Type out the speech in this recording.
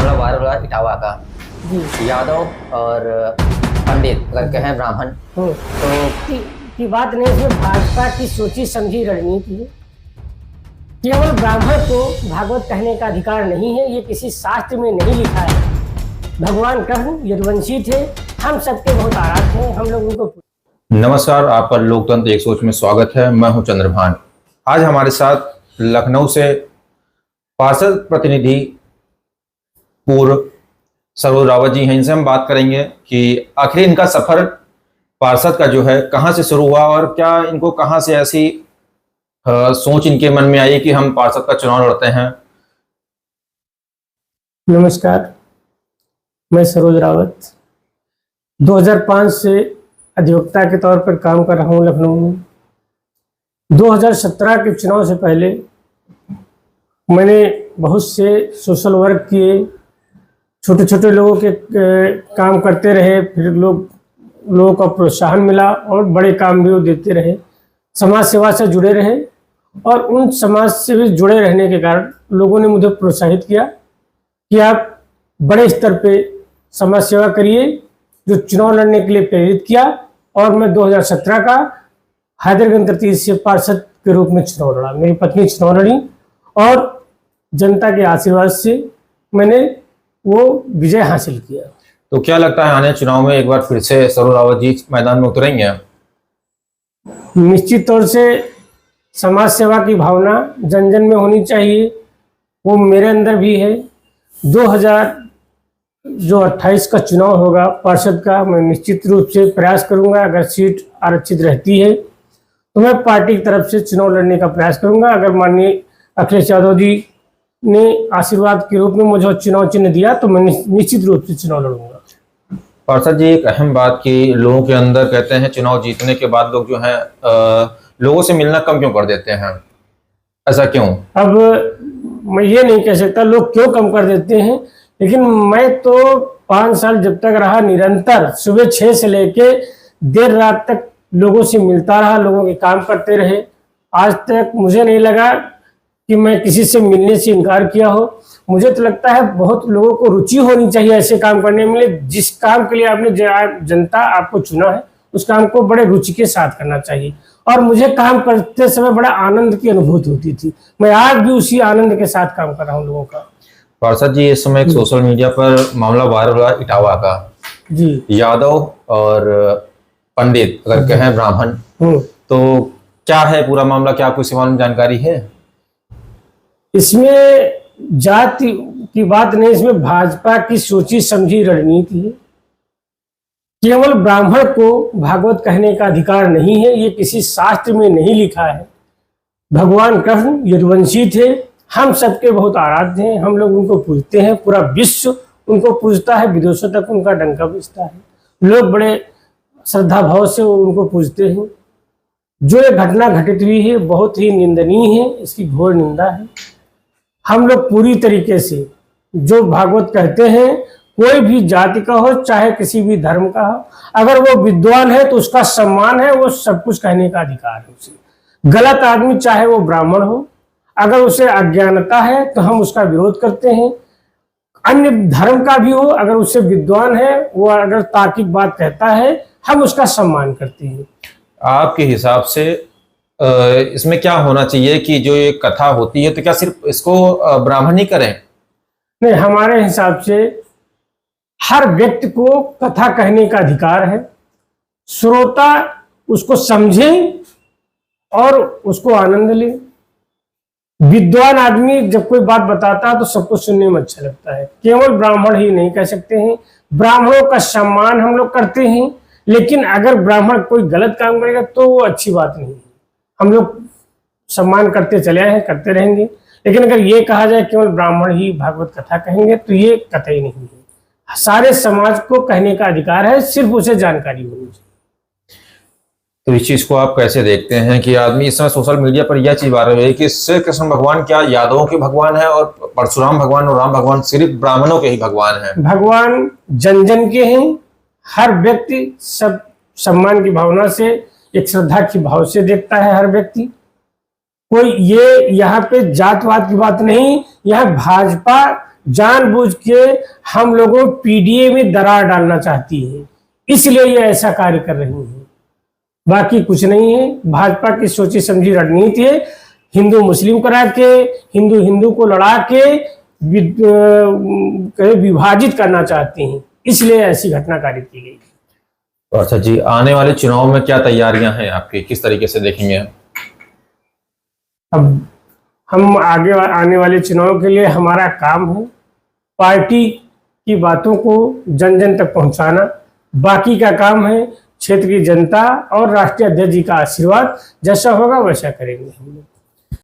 मामला वायरल हुआ इटावा का। जी यादव और पंडित अगर कहें ब्राह्मण तो की बात नहीं, इसमें भाजपा की सोची समझी रणनीति है। केवल ब्राह्मण को भागवत कहने का अधिकार नहीं है, ये किसी शास्त्र में नहीं लिखा है। भगवान कृष्ण यदुवंशी थे, हम सबके बहुत आराध्य हैं, हम लोग उनको। नमस्कार, आपका लोकतंत्र एक सोच में स्वागत है। मैं हूं चंद्रभान। आज हमारे साथ लखनऊ से पार्षद प्रतिनिधि पूर्व सरोज रावत जी हैं। इनसे हम बात करेंगे कि आखिर इनका सफर पार्षद का जो है कहां से शुरू हुआ और क्या इनको कहां से ऐसी सोच इनके मन में आई कि हम पार्षद का चुनाव लड़ते हैं। नमस्कार, मैं सरोज रावत 2005 से अधिवक्ता के तौर पर काम कर रहा हूं लखनऊ में। 2017 के चुनाव से पहले मैंने बहुत से सोशल वर्क किए, छोटे छोटे लोगों के काम करते रहे, फिर लोगों का प्रोत्साहन मिला और बड़े काम भी वो देते रहे। समाज सेवा से जुड़े रहे और उन समाज से भी जुड़े रहने के कारण लोगों ने मुझे प्रोत्साहित किया कि आप बड़े स्तर पे समाज सेवा करिए, जो चुनाव लड़ने के लिए प्रेरित किया। और मैं 2017 का हैदरगंज 33 से पार्षद के रूप में चुनाव लड़ा। मेरी पत्नी चुनाव लड़ी और जनता के आशीर्वाद से मैंने वो विजय हासिल किया। तो क्या लगता है आने चुनाव में एक बार फिर से सरोज रावत जी मैदान में उतरेंगे? निश्चित तौर से समाज सेवा की भावना जन जन में होनी चाहिए, वो मेरे अंदर भी है। 2028 का चुनाव होगा पार्षद का, मैं निश्चित रूप से प्रयास करूंगा। अगर सीट आरक्षित रहती है तो मैं पार्टी की तरफ से चुनाव लड़ने का प्रयास करूंगा। अगर माननीय अखिलेश यादव जी ने आशीर्वाद के रूप में मुझे चुनाव चिन्ह दिया तो मैं निश्चित रूप से चुनाव लड़ूंगा। पार्षद जी, एक अहम बात कि लोगों के अंदर कहते हैं चुनाव जीतने के बाद लोग जो हैं लोगों से मिलना कम क्यों कर देते हैं, ऐसा क्यों? अब मैं ये नहीं कह सकता लोग क्यों कम कर देते हैं, लेकिन मैं तो 5 साल जब तक रहा निरंतर सुबह 6 से लेके देर रात तक लोगों से मिलता रहा, लोगों के काम करते रहे। आज तक मुझे नहीं लगा कि मैं किसी से मिलने से इनकार किया हो। मुझे तो लगता है बहुत लोगों को रुचि होनी चाहिए ऐसे काम करने में। जिस काम के लिए आपने जनता आपको चुना है उस काम को बड़े रुचि के साथ करना चाहिए। और मुझे काम करते समय बड़ा आनंद की अनुभूति होती थी। मैं आज भी उसी आनंद के साथ काम कर रहा हूँ लोगों का। पार्षद जी, इस समय एक सोशल मीडिया पर मामला वायरल हुआ इटावा का। जी, यादव और पंडित अगर कहें ब्राह्मण तो क्या है पूरा मामला, क्या आपको इसके बारे में जानकारी है? इसमें जाति की बात नहीं, इसमें भाजपा की सोची समझी रणनीति है। केवल ब्राह्मण को भागवत कहने का अधिकार नहीं है, ये किसी शास्त्र में नहीं लिखा है। भगवान कृष्ण यदुवंशी थे, हम सबके बहुत आराध्य हैं, हम लोग उनको पूजते हैं, पूरा विश्व उनको पूजता है, विदेशों तक उनका डंका बजता है। लोग बड़े श्रद्धा भाव से उनको पूजते हैं। जो ये घटना घटित हुई है बहुत ही निंदनीय है, इसकी घोर निंदा है। हम लोग पूरी तरीके से जो भागवत कहते हैं, कोई भी जाति का हो चाहे किसी भी धर्म का हो, अगर वो विद्वान है तो उसका सम्मान है, वो सब कुछ कहने का अधिकार है उसे। गलत आदमी चाहे वो ब्राह्मण हो, अगर उसे अज्ञानता है तो हम उसका विरोध करते हैं। अन्य धर्म का भी हो, अगर उससे विद्वान है, वो अगर तार्किक बात कहता है, हम उसका सम्मान करते हैं। आपके हिसाब से इसमें क्या होना चाहिए कि जो ये कथा होती है तो क्या सिर्फ इसको ब्राह्मण ही करें? नहीं, हमारे हिसाब से हर व्यक्ति को कथा कहने का अधिकार है। श्रोता उसको समझे और उसको आनंद ले। विद्वान आदमी जब कोई बात बताता है तो सबको सुनने में अच्छा लगता है। केवल ब्राह्मण ही नहीं कह सकते हैं, ब्राह्मणों का सम्मान हम लोग करते हैं, लेकिन अगर ब्राह्मण कोई गलत काम करेगा तो वो अच्छी बात नहीं है। हम लोग सम्मान करते चले आए हैं, करते रहेंगे। लेकिन अगर ये कहा जाए केवल ब्राह्मण ही भागवत कथा कहेंगे तो ये कतई नहीं है। सारे समाज को कहने का अधिकार है, सिर्फ उसे जानकारी होनी चाहिए। तो इस चीज को आप कैसे देखते हैं कि आदमी इस समय सोशल मीडिया पर यह चीज वायरल है कि श्री कृष्ण भगवान क्या यादवों के भगवान है और परशुराम भगवान और राम भगवान सिर्फ ब्राह्मणों के ही भगवान हैं? भगवान जन जन के हैं। हर व्यक्ति सब सम्मान की भावना से, एक श्रद्धा की भाव से देखता है हर व्यक्ति। कोई ये यहाँ पे जातवाद की बात नहीं, यह भाजपा जानबूझ के हम लोगों पीडीए में दरार डालना चाहती है, इसलिए ये ऐसा कार्य कर रही है। बाकी कुछ नहीं है। भाजपा की सोची समझी रणनीति है, हिंदू मुस्लिम करा के, हिंदू हिंदू को लड़ा के विभाजित करना चाहती हैं, इसलिए ऐसी घटनाकारी की गई। तो अच्छा जी, आने वाले चुनाव में क्या तैयारियां हैं आपकी, किस तरीके से देखेंगे? अब हम आगे आने वाले चुनाव के लिए हमारा काम है पार्टी की बातों को जन जन तक पहुंचाना। बाकी का काम है क्षेत्र की जनता और राष्ट्रीय अध्यक्ष जी का आशीर्वाद, जैसा होगा वैसा करेंगे हम लोग।